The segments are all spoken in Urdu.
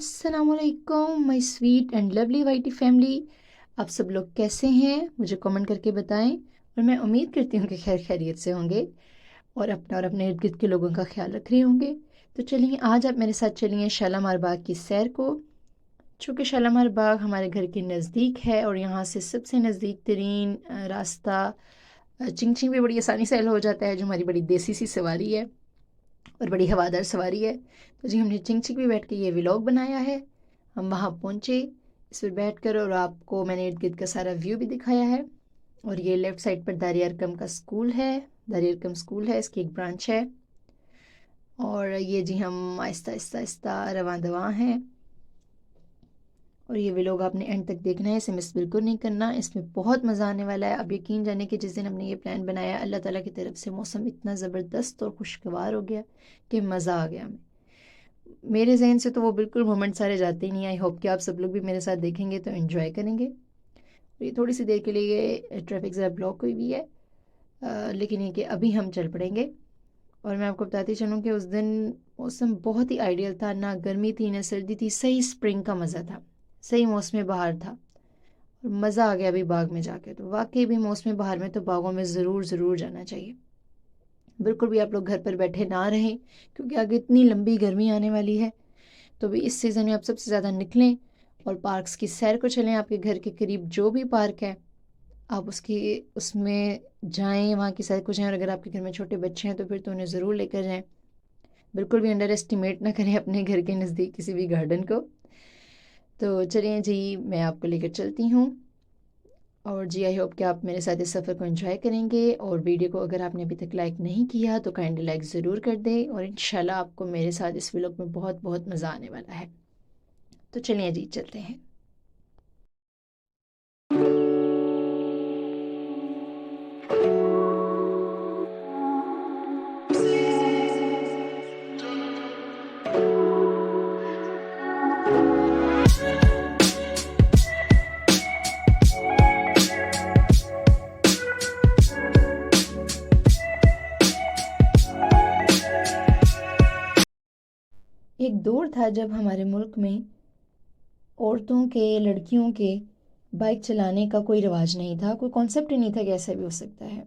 السلام علیکم my sweet and lovely YT ٹی فیملی. آپ سب لوگ کیسے ہیں؟ مجھے کامنٹ کر کے بتائیں، اور میں امید کرتی ہوں کہ خیر خیریت سے ہوں گے اور اپنے ارد گرد کے لوگوں کا خیال رکھ رہے ہوں گے. تو چلیے آج آپ میرے ساتھ چلیے شالامار باغ کی سیر کو. چونکہ شالامار باغ ہمارے گھر کے نزدیک ہے اور یہاں سے سب سے نزدیک ترین راستہ چنگ چنگ بھی بڑی آسانی سے ہو جاتا ہے، جو ہماری بڑی دیسی سی سواری ہے اور بڑی ہوادار سواری ہے. تو جی ہم نے چنگ چنگ بھی بیٹھ کے یہ ولاگ بنایا ہے. ہم وہاں پہنچے اس پر بیٹھ کر، اور آپ کو میں نے ارد گرد کا سارا ویو بھی دکھایا ہے. اور یہ لیفٹ سائڈ پر دار ارقم کا سکول ہے، دار ارقم سکول ہے، اس کی ایک برانچ ہے. اور یہ جی ہم آہستہ آہستہ آہستہ رواں دواں ہیں. اور یہ ولاگ آپ نے اینڈ تک دیکھنا ہے، اسے مس بالکل نہیں کرنا، اس میں بہت مزہ آنے والا ہے. اب یقین جانے کہ جس دن ہم نے یہ پلان بنایا اللہ تعالیٰ کی طرف سے موسم اتنا زبردست اور خوشگوار ہو گیا کہ مزہ آ گیا ہمیں. میرے ذہن سے تو وہ بالکل مومنٹ سارے جاتے ہی نہیں. آئی ہوپ کہ آپ سب لوگ بھی میرے ساتھ دیکھیں گے تو انجوائے کریں گے. یہ تھوڑی سی دیر کے لیے ٹریفک ذرا بلاک ہوئی بھی ہے، لیکن یہ کہ ابھی ہم چل پڑیں گے. اور میں آپ کو بتاتی چلوں کہ اس دن موسم بہت ہی آئیڈیل تھا، نہ گرمی تھی نہ سردی تھی، صحیح اسپرنگ کا مزہ تھا، صحیح موسم بہار تھا. اور مزہ آ گیا ابھی باغ میں جا کے. تو واقعی بھی موسم بہار میں تو باغوں میں ضرور ضرور جانا چاہیے. بالکل بھی آپ لوگ گھر پر بیٹھے نہ رہیں، کیونکہ آگے اتنی لمبی گرمی آنے والی ہے. تو بھی اس سیزن میں آپ سب سے زیادہ نکلیں اور پارکس کی سیر کو چلیں. آپ کے گھر کے قریب جو بھی پارک ہے آپ اس میں جائیں، وہاں کی سیر کو جائیں. اور اگر آپ کے گھر میں چھوٹے بچے ہیں تو پھر تو انہیں ضرور لے کر جائیں. بالکل بھی انڈر ایسٹیمیٹ نہ کریں اپنے گھر کے نزدیک کسی بھی گارڈن کو. تو چلیں جی میں آپ کو لے کر چلتی ہوں. اور جی آئی ہوپ کہ آپ میرے ساتھ اس سفر کو انجوائے کریں گے. اور ویڈیو کو اگر آپ نے ابھی تک لائک نہیں کیا تو کائنڈلی لائک ضرور کر دیں. اور انشاءاللہ آپ کو میرے ساتھ اس ولاگ میں بہت بہت مزہ آنے والا ہے. تو چلیے جی چلتے ہیں. ایک دور تھا جب ہمارے ملک میں عورتوں کے، لڑکیوں کے بائک چلانے کا کوئی رواج نہیں تھا، کوئی کانسیپٹ ہی نہیں تھا کہ ایسا بھی ہو سکتا ہے.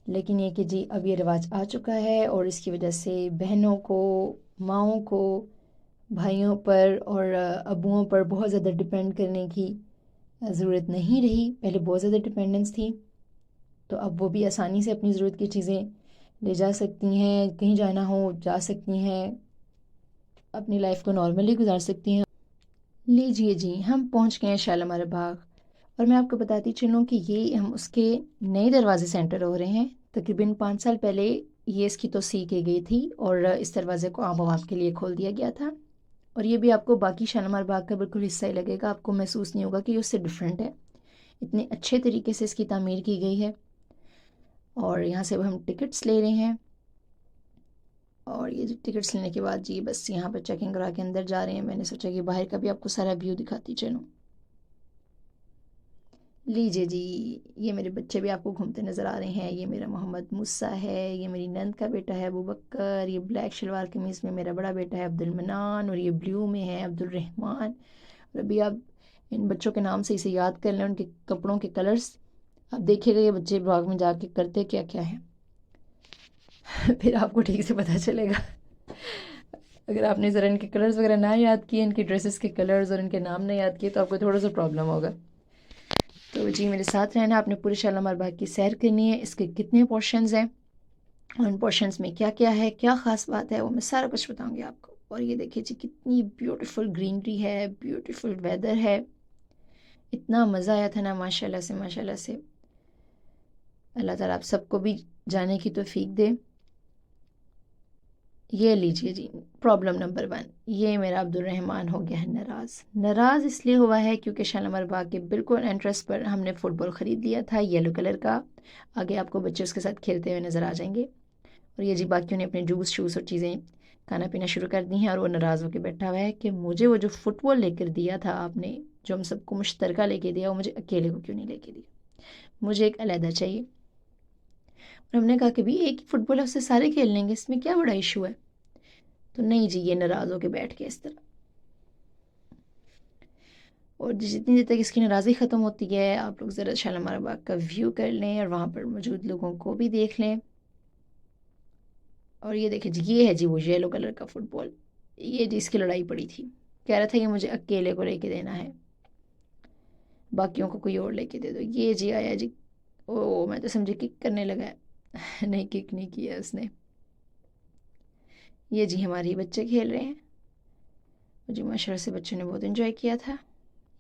لیکن یہ کہ جی اب یہ رواج آ چکا ہے، اور اس کی وجہ سے بہنوں کو، ماؤں کو بھائیوں پر اور ابوؤں پر بہت زیادہ ڈپینڈ کرنے کی ضرورت نہیں رہی. پہلے بہت زیادہ ڈپینڈنس تھی، تو اب وہ بھی آسانی سے اپنی ضرورت کی چیزیں لے جا سکتی ہیں، کہیں جانا ہو جا سکتی ہیں، اپنی لائف کو نارملی گزار سکتی ہیں. لیجیے جی ہم پہنچ گئے ہیں شالامار باغ. اور میں آپ کو بتاتی چلوں کہ یہ ہم اس کے نئے دروازے سے انٹر ہو رہے ہیں. تقریباً 5 سال پہلے یہ اس کی توسیع کی گئی تھی اور اس دروازے کو عام عوام کے لیے کھول دیا گیا تھا. اور یہ بھی آپ کو باقی شالامار باغ کا بالکل حصہ ہی لگے گا، آپ کو محسوس نہیں ہوگا کہ یہ اس سے ڈیفرنٹ ہے. اتنے اچھے طریقے سے اس کی تعمیر کی گئی ہے. اور یہاں سے اب ہم ٹکٹس لے رہے ہیں. اور یہ ٹکٹس لینے کے بعد جی بس یہاں پر چیکنگ کرا کے اندر جا رہے ہیں. میں نے سوچا کہ باہر کا بھی آپ کو سارا ویو دکھاتی چلوں. لیجیے جی یہ میرے بچے بھی آپ کو گھومتے نظر آ رہے ہیں. یہ میرا محمد موسیٰ ہے، یہ میری نند کا بیٹا ہے ابو بکر، یہ بلیک شلوار قمیض میں میرا بڑا بیٹا ہے عبد المنان، اور یہ بلیو میں ہے عبد الرحمن. اور ابھی آپ ان بچوں کے نام سے اسے یاد کر لیں، ان کے کپڑوں کے کلرز. آپ دیکھیے گا یہ بچے باغ میں جا کے کرتے کیا کیا ہے پھر آپ کو ٹھیک سے پتہ چلے گا. اگر آپ نے ذرا ان کے کلرز وغیرہ نہ یاد کیے، ان کی ڈریسز کے کلرز اور ان کے نام نہ یاد کیے، تو آپ کو تھوڑا سا پرابلم ہوگا. تو جی میرے ساتھ رہنا، آپ نے پورے شالامار باغ کی سیر کرنی ہے. اس کے کتنے پورشنز ہیں اور ان پورشنز میں کیا کیا ہے، کیا خاص بات ہے، وہ میں سارا کچھ بتاؤں گی آپ کو. اور یہ دیکھیے جی کتنی بیوٹیفل گرینری ہے، بیوٹیفل ویدر ہے. اتنا مزہ آیا تھا نا ماشاءاللہ سے ماشاءاللہ سے. اللہ تعالیٰ آپ سب کو بھی جانے کی توفیق دے. یہ لیجیے جی پرابلم نمبر 1، یہ میرا عبد الرحمن ہو گیا ہے ناراض. ناراض اس لیے ہوا ہے کیونکہ شالامار باغ کے بالکل انٹرس پر ہم نے فٹ بال خرید لیا تھا یلو کلر کا. آگے آپ کو بچے اس کے ساتھ کھیلتے ہوئے نظر آ جائیں گے. اور یہ جی باقیوں نے اپنے جوس شوس اور چیزیں کھانا پینا شروع کر دی ہیں. اور وہ ناراض ہو کے بیٹھا ہوا ہے کہ مجھے وہ جو فٹ بال لے کر دیا تھا آپ نے، جو ہم سب کو مشترکہ لے کے دیا، وہ مجھے اکیلے کو کیوں نہیں لے کے دیا، مجھے ایک علیحدہ چاہیے. اور ہم نے کہا کہ بھی ایک ہی فٹ بال ہے، اس سے سارے کھیل لیں گے، اس میں کیا بڑا ایشو ہے. تو نہیں جی یہ ناراض ہو کے بیٹھ کے اس طرح. اور جتنی دیر تک اس کی ناراضی ختم ہوتی ہے آپ لوگ ذرا شالیمار باغ کا ویو کر لیں اور وہاں پر موجود لوگوں کو بھی دیکھ لیں. اور یہ دیکھیں جی، یہ ہے جی وہ یلو کلر کا فٹ بال. یہ جی اس کی لڑائی پڑی تھی، کہہ رہا تھا کہ مجھے اکیلے کو لے کے دینا ہے، باقیوں کو کوئی اور لے کے دے دو. یہ جی آیا جی، او میں تو سمجھے کک کرنے لگا ہے نہیں کک نہیں کیا اس نے. یہ جی ہمارے بچے کھیل رہے ہیں، جی ماشاء اللہ سے بچوں نے بہت انجوائے کیا تھا.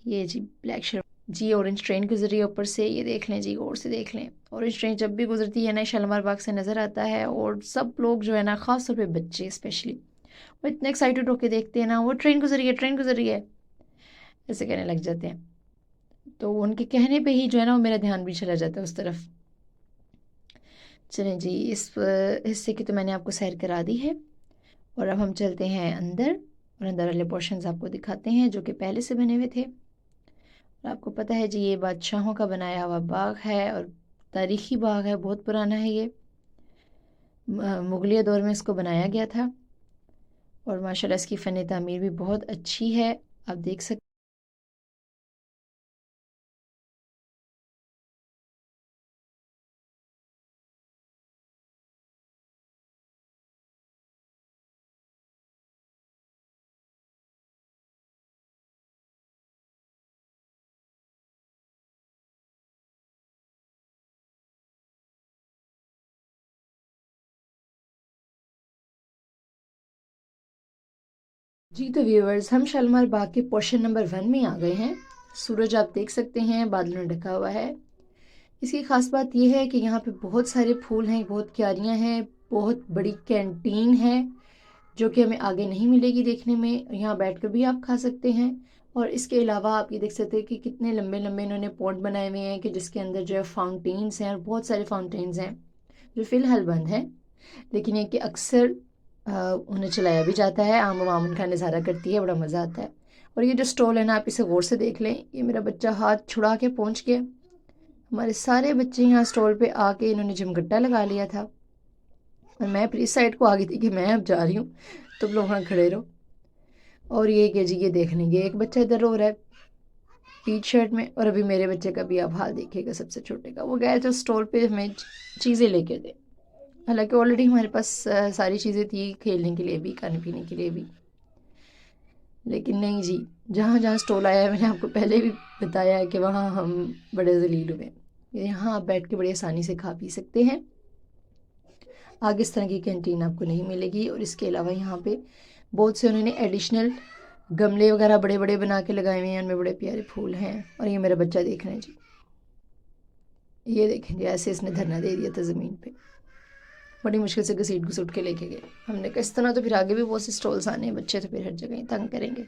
یہ جی بلیک شرٹ جی اورنج ٹرین گزری ہے اوپر سے، یہ دیکھ لیں جی غور سے دیکھ لیں. اورنج ٹرین جب بھی گزرتی ہے نا شالیمار باغ سے نظر آتا ہے، اور سب لوگ جو ہے نا خاص طور پہ بچے اسپیشلی وہ اتنے ایکسائٹیڈ ہو کے دیکھتے ہیں نا، وہ ٹرین گزری ہے ٹرین گزری ہے ایسے کہنے لگ جاتے ہیں. تو ان کے کہنے پہ ہی جو ہے نا وہ میرا دھیان بھی چلا جاتا ہے اس طرف. چلیں جی اس حصے کی تو میں نے آپ کو سیر کرا دی ہے، اور اب ہم چلتے ہیں اندر، اور اندر والے پورشنز آپ کو دکھاتے ہیں جو کہ پہلے سے بنے ہوئے تھے. اور آپ کو پتہ ہے جی یہ بادشاہوں کا بنایا ہوا باغ ہے، اور تاریخی باغ ہے، بہت پرانا ہے. یہ مغلیہ دور میں اس کو بنایا گیا تھا، اور ماشاءاللہ اس کی فن تعمیر بھی بہت اچھی ہے. آپ دیکھ سکتے جی. تو ویورز ہم شالیمار باغ کے پورشن نمبر 1 میں آ گئے ہیں. سورج آپ دیکھ سکتے ہیں بادلوں نے ڈھکا ہوا ہے. اس کی خاص بات یہ ہے کہ یہاں پہ بہت سارے پھول ہیں، بہت کیاریاں ہیں، بہت بڑی کینٹین ہے جو کہ ہمیں آگے نہیں ملے گی دیکھنے میں. یہاں بیٹھ کر بھی آپ کھا سکتے ہیں. اور اس کے علاوہ آپ یہ دیکھ سکتے ہیں کہ کتنے لمبے لمبے انہوں نے پونڈ بنائے ہوئے ہیں کہ جس کے اندر جو ہے فاؤنٹینز ہیں، اور بہت سارے فاؤنٹینز ہیں جو فی الحال بند ہیں، لیکن یہ کہ اکثر انہیں چلایا بھی جاتا ہے. عام عوام ان کا نظارہ کرتی ہے، بڑا مزہ آتا ہے. اور یہ جو سٹول ہے نا آپ اسے غور سے دیکھ لیں. یہ میرا بچہ ہاتھ چھڑا کے پہنچ گیا. ہمارے سارے بچے یہاں سٹول پہ آ کے انہوں نے جمگٹا لگا لیا تھا، اور میں پھر اس سائڈ کو آ گئی تھی کہ میں اب جا رہی ہوں، تم لوگ وہاں کھڑے رہو. اور یہ کہ جی یہ دیکھ لیں گے ایک بچہ ادھر رو رہا ہے پیچ شرٹ میں، اور ابھی میرے بچے کا بھی آپ حال دیکھیے گا سب سے چھوٹے کا. وہ گئے تو سٹول پہ ہمیں چیزیں لے کے دے، حالانکہ آلریڈی ہمارے پاس ساری چیزیں تھی کھیلنے کے لیے بھی، کھانے پینے کے لیے بھی. لیکن نہیں جی، جہاں جہاں سٹول آیا ہے میں نے آپ کو پہلے بھی بتایا ہے کہ وہاں ہم بڑے ذلیل ہوئے. یہاں آپ بیٹھ کے بڑی آسانی سے کھا پی سکتے ہیں. آگے اس طرح کی کینٹین آپ کو نہیں ملے گی. اور اس کے علاوہ یہاں پہ بہت سے انہوں نے ایڈیشنل گملے وغیرہ بڑے بڑے بنا کے لگائے ہوئے ہیں، ان میں بڑے پیارے پھول ہیں. اور یہ میرا بچہ دیکھ رہے ہیں جی، یہ دیکھیں جی ایسے اس نے دھرنا دے دیا تھا زمین پہ، بڑی مشکل سے گھسیٹ گھسوٹ کے لے کے گئے. ہم نے کہا اس طرح تو پھر آگے بھی بہت سے سٹولز آنے ہیں، بچے تو پھر ہر جگہ ہی تنگ کریں گے.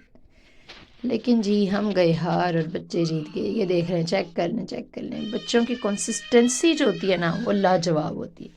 لیکن جی ہم گئے ہار اور بچے جیت گئے. یہ دیکھ رہے ہیں، چیک کر لیں چیک کر لیں. بچوں کی کنسسٹنسی جو ہوتی ہے نا وہ لاجواب ہوتی ہے.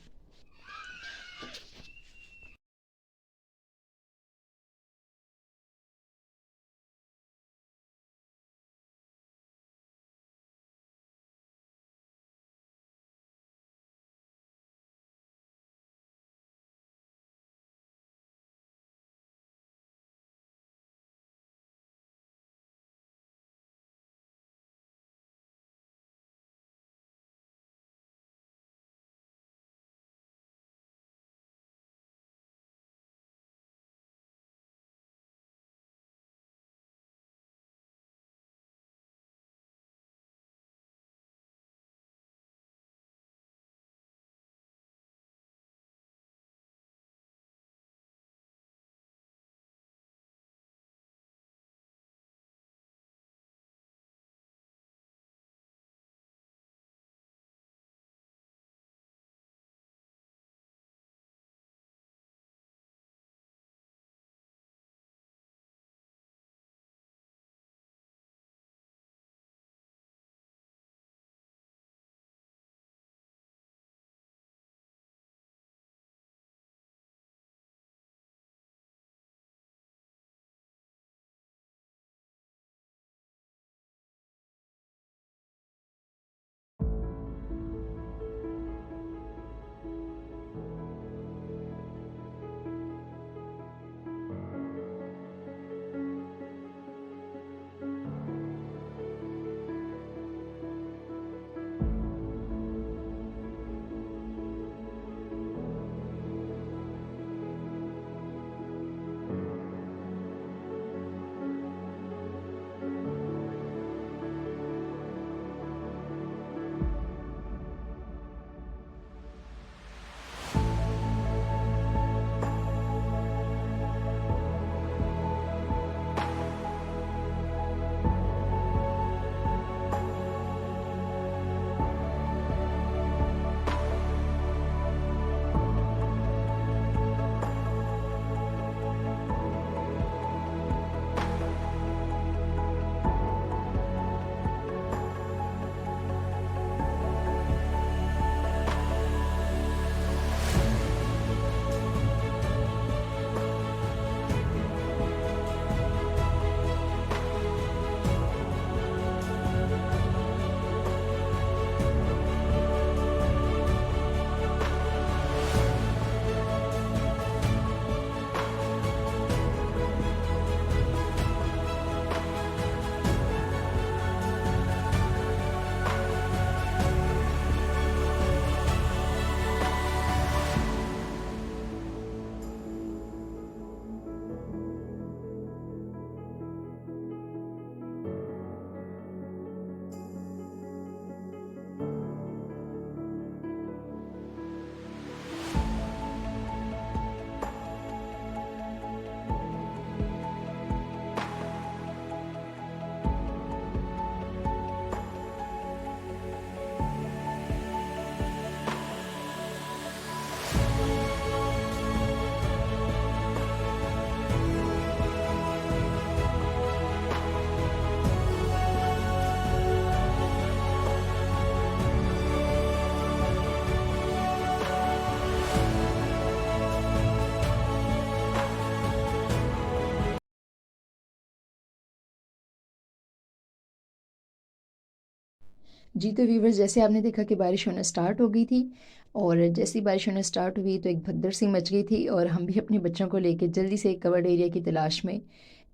جی تو ویورز، جیسے آپ نے دیکھا کہ بارش ہونا سٹارٹ ہو گئی تھی، اور جیسی بارش ہونا سٹارٹ ہوئی تو ایک بھگدڑ سی مچ گئی تھی، اور ہم بھی اپنے بچوں کو لے کے جلدی سے ایک کورڈ ایریا کی تلاش میں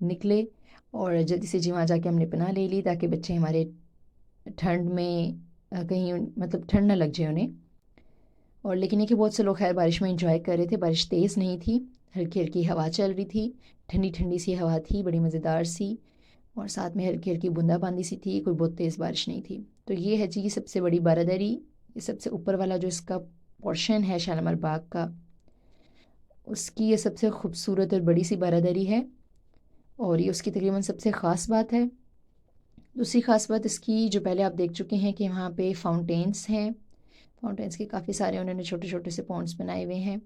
نکلے، اور جلدی سے جی وہاں جا کے ہم نے پناہ لے لی تاکہ بچے ہمارے ٹھنڈ میں کہیں مطلب ٹھنڈ نہ لگ جائے انہیں۔ اور لیکن یہ کہ بہت سے لوگ خیر بارش میں انجوائے کر رہے تھے، بارش تیز نہیں تھی، ہلکی ہلکی ہوا چل رہی تھی، ٹھنڈی ٹھنڈی سی ہوا تھی، بڑی مزیدار سی، اور ساتھ میں ہلکی ہلکی بوندا باندی سی تھی، کوئی بہت تیز بارش نہیں تھی۔ تو یہ ہے جی سب سے بڑی بارادری، یہ سب سے اوپر والا جو اس کا پورشن ہے شالمار باغ کا، اس کی یہ سب سے خوبصورت اور بڑی سی بارادری ہے، اور یہ اس کی تقریباً سب سے خاص بات ہے۔ دوسری خاص بات اس کی جو پہلے آپ دیکھ چکے ہیں کہ وہاں پہ فاؤنٹینس ہیں، فاؤنٹینس کے کافی سارے انہوں نے چھوٹے چھوٹے سے پونڈس بنائے ہوئے ہیں،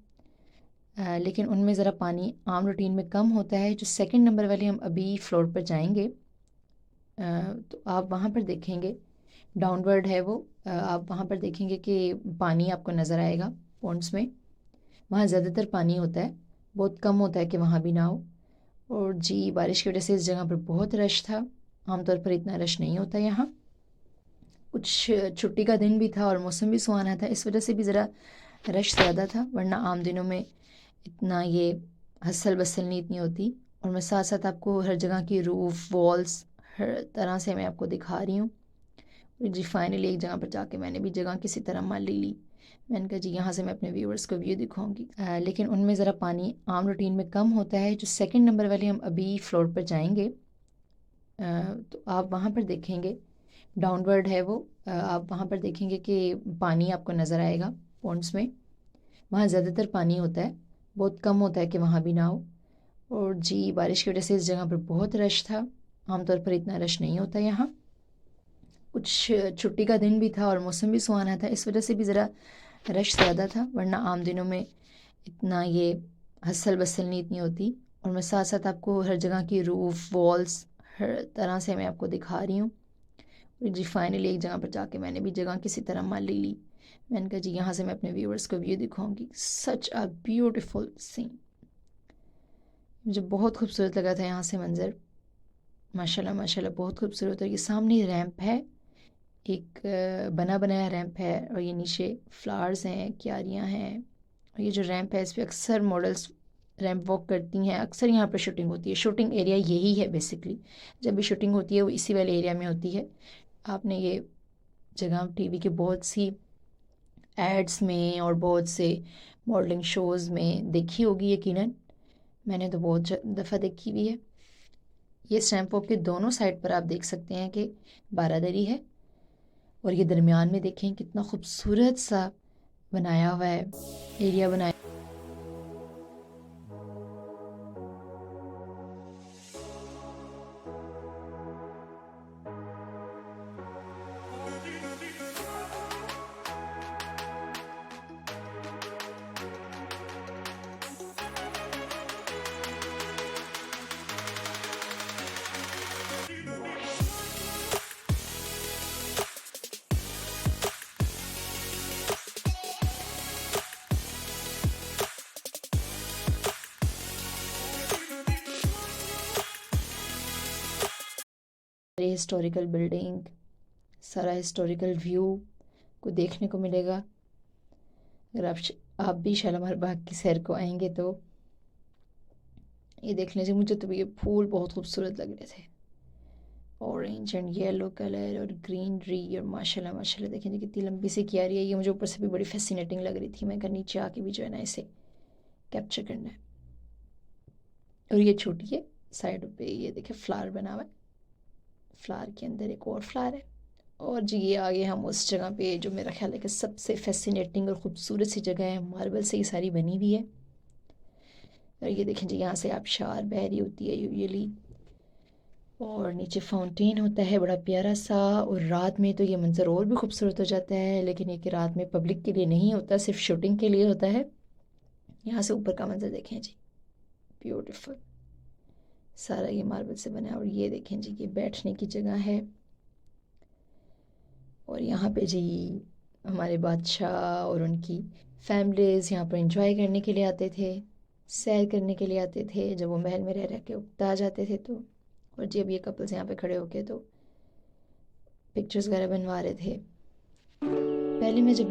لیکن ان میں ذرا پانی عام روٹین میں کم ہوتا ہے۔ جو سیکنڈ نمبر والے ہم ابھی فلور پر جائیں گے تو آپ وہاں پر دیکھیں گے ڈاؤن ورڈ ہے وہ، آپ وہاں پر دیکھیں گے کہ پانی آپ کو نظر آئے گا پونڈس میں، وہاں زیادہ تر پانی ہوتا ہے، بہت کم ہوتا ہے کہ وہاں بھی نہ ہو۔ اور جی بارش کی وجہ سے اس جگہ پر بہت رش تھا، عام طور پر اتنا رش نہیں ہوتا یہاں، کچھ چھٹی کا دن بھی تھا اور موسم بھی سہانا تھا، اس وجہ سے بھی ذرا رش زیادہ تھا، ورنہ عام دنوں میں اتنا یہ ہسل بسل نہیں اتنی ہوتی۔ اور میں ساتھ ساتھ آپ کو ہر جگہ کی روف والس ہر طرح سے میں آپ کو دکھا رہی ہوں۔ جی فائنلی ایک جگہ پر جا کے میں نے بھی جگہ کسی طرح مان لی، میں نے کہا جی یہاں سے میں اپنے ویورز کو ویو دکھاؤں گی، لیکن ان میں ذرا پانی عام روٹین میں کم ہوتا ہے۔ جو سیکنڈ نمبر والے ہم ابھی فلور پر جائیں گے تو آپ وہاں پر دیکھیں گے ڈاؤن ورڈ ہے وہ، آپ وہاں پر دیکھیں گے کہ پانی آپ کو نظر آئے گا پونڈس میں، وہاں زیادہ تر پانی ہوتا ہے، بہت کم ہوتا ہے کہ وہاں بھی نہ ہو۔ اور جی بارش کی وجہ سے اس جگہ پر بہت رش تھا، عام طور پر اتنا رش نہیں ہوتا یہاں، کچھ چھٹی کا دن بھی تھا اور موسم بھی سہانا تھا، اس وجہ سے بھی ذرا رش زیادہ تھا، ورنہ عام دنوں میں اتنا یہ ہسل بسل نہیں اتنی ہوتی۔ اور میں ساتھ ساتھ آپ کو ہر جگہ کی روف والس ہر طرح سے میں آپ کو دکھا رہی ہوں۔ جی فائنلی ایک جگہ پر جا کے میں نے بھی جگہ کسی طرح مان لی، میں نے کہا جی یہاں سے میں اپنے ویورز کو ویو دکھاؤں گی۔ سچ اے بیوٹیفل سین، مجھے بہت خوبصورت لگا تھا یہاں سے منظر، ماشاءاللہ ماشاءاللہ بہت خوبصورت۔ اور یہ سامنے ریمپ ہے، ایک بنا بنایا ریمپ ہے، اور یہ نیچے فلاورز ہیں، کیاریاں ہیں، اور یہ جو ریمپ ہے اس پہ اکثر ماڈلز ریمپ واک کرتی ہیں، اکثر یہاں پہ شوٹنگ ہوتی ہے، شوٹنگ ایریا یہی ہے بیسکلی، جب بھی شوٹنگ ہوتی ہے وہ اسی والے ایریا میں ہوتی ہے۔ آپ نے یہ جگہ ٹی وی کے بہت سی ایڈز میں اور بہت سے ماڈلنگ شوز میں دیکھی ہوگی یقیناً، میں نے تو بہت دفعہ دیکھی ہوئی ہے۔ یہ اسٹیمپ واک کے دونوں سائڈ پر آپ دیکھ سکتے ہیں کہ بارادری ہے، اور یہ درمیان میں دیکھیں کتنا خوبصورت سا بنایا ہوا ہے ایریا بنایا۔ ہسٹوریکل بلڈنگ، سارا ہسٹوریکل ویو کو دیکھنے کو ملے گا اگر آپ بھی شالمار باغ کی سیر کو آئیں گے تو۔ یہ دیکھ لیجیے، مجھے تو یہ پھول بہت خوبصورت لگ رہے تھے، اورنج اینڈ یلو کلر اور گرینری، اور ماشاءاللہ ماشاءاللہ دیکھیں جی کتنی لمبی سی کیاری ہے، یہ مجھے اوپر سے بھی بڑی فیسینیٹنگ لگ رہی تھی، میں کہا نیچے آ کے بھی جو ہے نا اسے کیپچر کرنا ہے۔ اور یہ چھوٹی ہے سائڈ پہ، یہ دیکھیں فلاور بنا ہوا ہے، فلاور کے اندر ایک اور فلاور ہے۔ اور جی یہ آگے ہم اس جگہ پہ جو میرا خیال ہے کہ سب سے فیسینیٹنگ اور خوبصورت سی جگہ ہے، ماربل سے یہ ساری بنی ہوئی ہے، اور یہ دیکھیں جی یہاں سے آبشار بہہ رہی ہوتی ہے یوزیلی، اور نیچے فاؤنٹین ہوتا ہے بڑا پیارا سا، اور رات میں تو یہ منظر اور بھی خوبصورت ہو جاتا ہے، لیکن یہ کہ رات میں پبلک کے لیے نہیں ہوتا، صرف شوٹنگ کے لیے ہوتا ہے۔ یہاں سے اوپر کا منظر دیکھیں جی، بیوٹیفل، سارا یہ ماربل سے بنا ہے، اور یہ دیکھیں جی یہ بیٹھنے کی جگہ ہے، اور یہاں پہ جی ہمارے بادشاہ اور ان کی فیملیز یہاں پر انجوائے کرنے کے لیے آتے تھے، سیر کرنے کے لیے آتے تھے، جب وہ محل میں رہ رہ کے اکتا جاتے تھے تو۔ اور جی اب یہ کپلز یہاں پہ کھڑے ہو کے تو پکچرز وغیرہ بنوا رہے تھے. پہلے میں جب